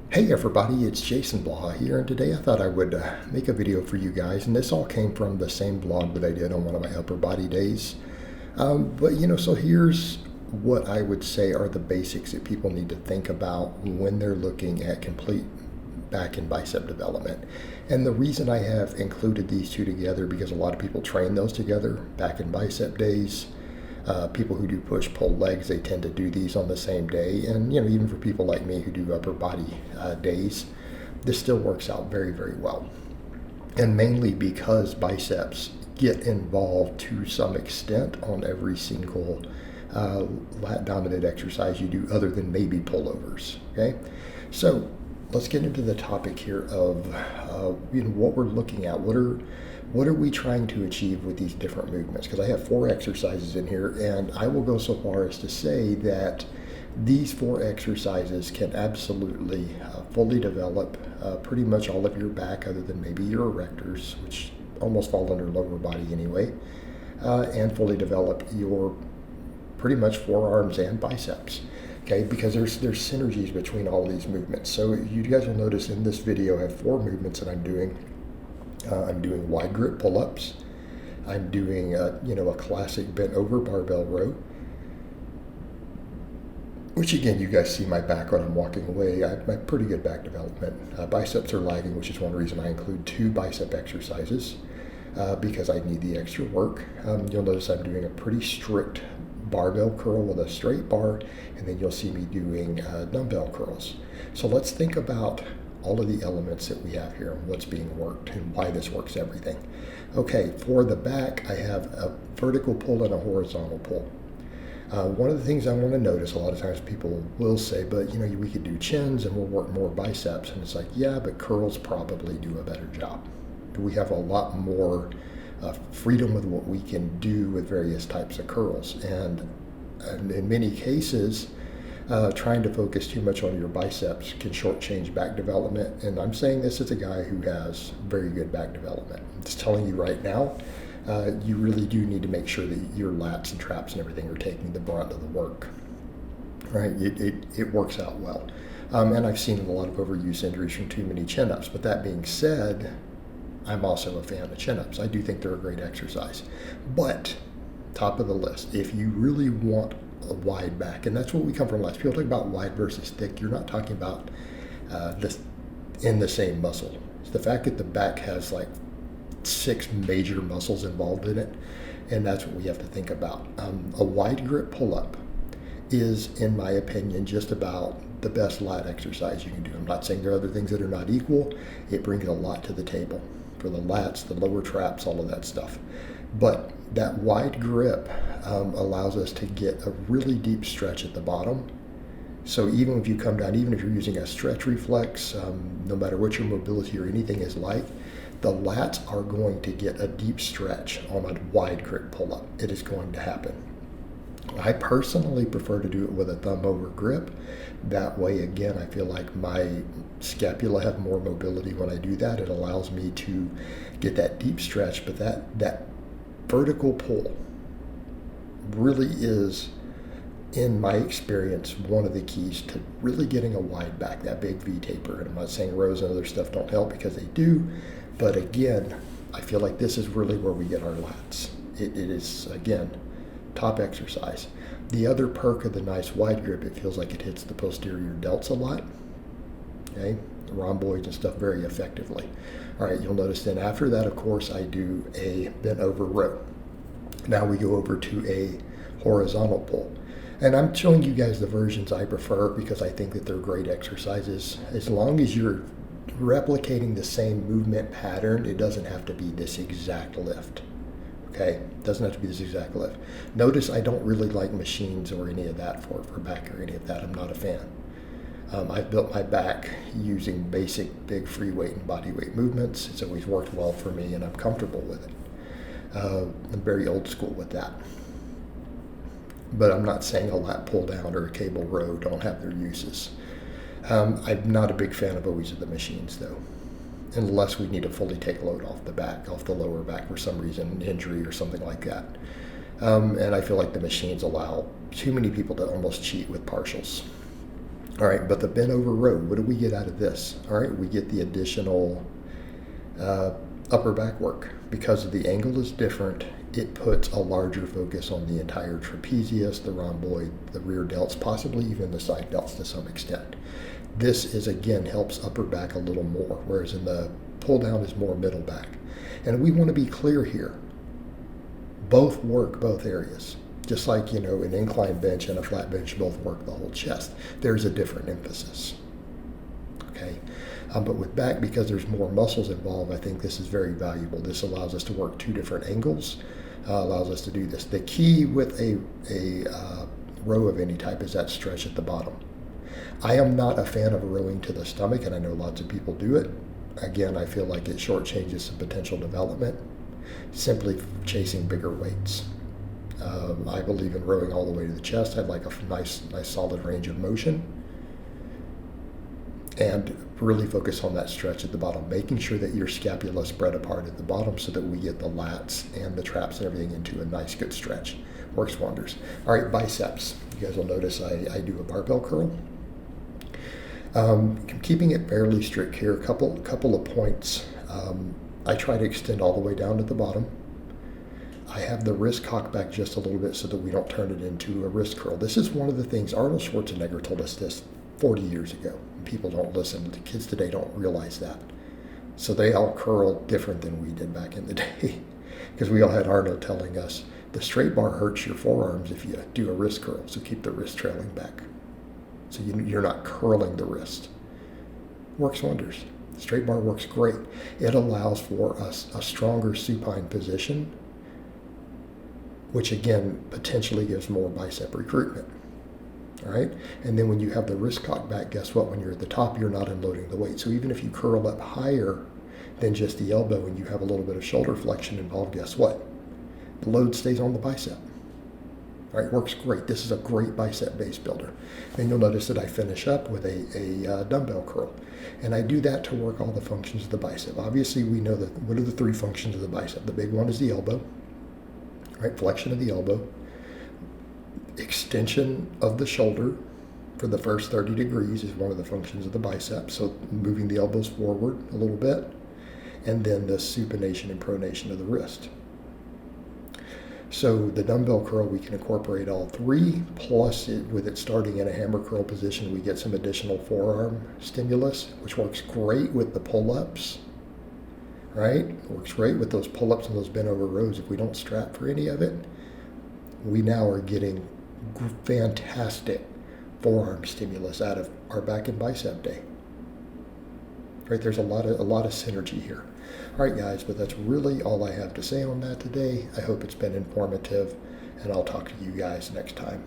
Hey everybody, it's Jason Blaha here, and today I thought I would make a video for you guys, and this all came from the same vlog that I did on one of my upper body days. So here's what I would say are the basics that people need to think about when they're looking at complete back and bicep development. And the reason I have included these two together, because a lot of people train those together, back and bicep days. People who do push-pull legs, they tend to do these on the same day. And, even for people like me who do upper body days, this still works out very, very well. And mainly because biceps get involved to some extent on every single lat-dominant exercise you do other than maybe pullovers, okay? So let's get into the topic here of what we're looking at. What are we trying to achieve with these different movements? Because I have 4 exercises in here, and I will go so far as to say that these 4 exercises can absolutely fully develop pretty much all of your back, other than maybe your erectors, which almost fall under lower body anyway, and fully develop your pretty much forearms and biceps. Okay, because there's synergies between all these movements. So you guys will notice in this video I have 4 movements that I'm doing. I'm doing wide grip pull-ups. I'm doing a classic bent over barbell row, which again, you guys see my back when I'm walking away. I have pretty good back development. Biceps are lagging, which is one reason I include 2 bicep exercises because I need the extra work. You'll notice I'm doing a pretty strict barbell curl with a straight bar, and then you'll see me doing dumbbell curls. So let's think about all of the elements that we have here and what's being worked and why this works everything. Okay, for the back, I have a vertical pull and a horizontal pull. One of the things I want to notice, a lot of times people will say, but we could do chins and we'll work more biceps. And it's like, yeah, but curls probably do a better job. We have a lot more freedom with what we can do with various types of curls. And in many cases, trying to focus too much on your biceps can shortchange back development. And I'm saying this as a guy who has very good back development. I'm just telling you right now, you really do need to make sure that your lats and traps and everything are taking the brunt of the work. Right? It works out well. And I've seen a lot of overuse injuries from too many chin-ups. But that being said, I'm also a fan of chin-ups. I do think they're a great exercise. But top of the list, if you really want a wide back, and that's what we come from last. People talk about wide versus thick. You're not talking about this in the same muscle. It's the fact that the back has like 6 major muscles involved in it, and that's what we have to think about. A wide grip pull-up is, in my opinion, just about the best lat exercise you can do. I'm not saying there are other things that are not equal. It brings a lot to the table for the lats, the lower traps, all of that stuff. But that wide grip allows us to get a really deep stretch at the bottom. So even if you come down, even if you're using a stretch reflex, no matter what your mobility or anything is like, the lats are going to get a deep stretch on a wide grip pull-up. It is going to happen. I personally prefer to do it with a thumb over grip. That way, again, I feel like my scapula have more mobility when I do that. It allows me to get that deep stretch, but that vertical pull really is, in my experience, one of the keys to really getting a wide back, that big V taper. And I'm not saying rows and other stuff don't help, because they do, but again, I feel like this is really where we get our lats. It is, again, top exercise. The other perk of the nice wide grip, it feels like it hits the posterior delts a lot, okay, the rhomboids and stuff very effectively. All right, you'll notice then after that, of course, I do a bent over row. Now we go over to a horizontal pull. And I'm showing you guys the versions I prefer because I think that they're great exercises. As long as you're replicating the same movement pattern, it doesn't have to be this exact lift. Okay, it doesn't have to be this exact lift. Notice I don't really like machines or any of that for back or any of that. I'm not a fan. I've built my back using basic big free weight and body weight movements. It's always worked well for me, and I'm comfortable with it. I'm very old school with that. But I'm not saying a lat pull down or a cable row don't have their uses. I'm not a big fan of always of the machines, though, unless we need to fully take load off the back, off the lower back for some reason, injury or something like that. And I feel like the machines allow too many people to almost cheat with partials. All right, but the bent over row, what do we get out of this? All right, we get the additional upper back work. Because the angle is different, it puts a larger focus on the entire trapezius, the rhomboid, the rear delts, possibly even the side delts to some extent. This is, again, helps upper back a little more, whereas in the pull down is more middle back. And we want to be clear here. Both work both areas. Just like, an incline bench and a flat bench both work the whole chest. There's a different emphasis. Okay? But with back, because there's more muscles involved, I think this is very valuable. This allows us to work two different angles, allows us to do this. The key with a row of any type is that stretch at the bottom. I am not a fan of rowing to the stomach, and I know lots of people do it. Again, I feel like it shortchanges some potential development, simply chasing bigger weights. I believe in rowing all the way to the chest. I'd like a nice solid range of motion. And really focus on that stretch at the bottom, making sure that your scapula spread apart at the bottom so that we get the lats and the traps and everything into a nice, good stretch. Works wonders. All right, biceps. You guys will notice I do a barbell curl. Keeping it fairly strict here, a couple of points. I try to extend all the way down to the bottom. I have the wrist cocked back just a little bit so that we don't turn it into a wrist curl. This is one of the things, Arnold Schwarzenegger told us this 40 years ago. People don't listen. The kids today don't realize that. So they all curl different than we did back in the day. Because we all had Arnold telling us, the straight bar hurts your forearms if you do a wrist curl, so keep the wrist trailing back. So you're not curling the wrist. Works wonders. Straight bar works great. It allows for us a stronger supine position, which again potentially gives more bicep recruitment. All right, and then when you have the wrist cocked back, guess what? When you're at the top, you're not unloading the weight. So even if you curl up higher than just the elbow and you have a little bit of shoulder flexion involved, guess what? The load stays on the bicep. All right, works great. This is a great bicep base builder. And you'll notice that I finish up with a dumbbell curl. And I do that to work all the functions of the bicep. Obviously, we know that what are the three functions of the bicep? The big one is the elbow, right? Flexion of the elbow. Extension of the shoulder for the first 30 degrees is one of the functions of the bicep. So moving the elbows forward a little bit. And then the supination and pronation of the wrist. So the dumbbell curl, we can incorporate all three, plus with it starting in a hammer curl position, we get some additional forearm stimulus, which works great with the pull-ups, right? It works great with those pull-ups and those bent over rows. If we don't strap for any of it, we now are getting fantastic forearm stimulus out of our back and bicep day. Right, there's a lot of synergy here. All right, guys, but that's really all I have to say on that today. I hope it's been informative, and I'll talk to you guys next time.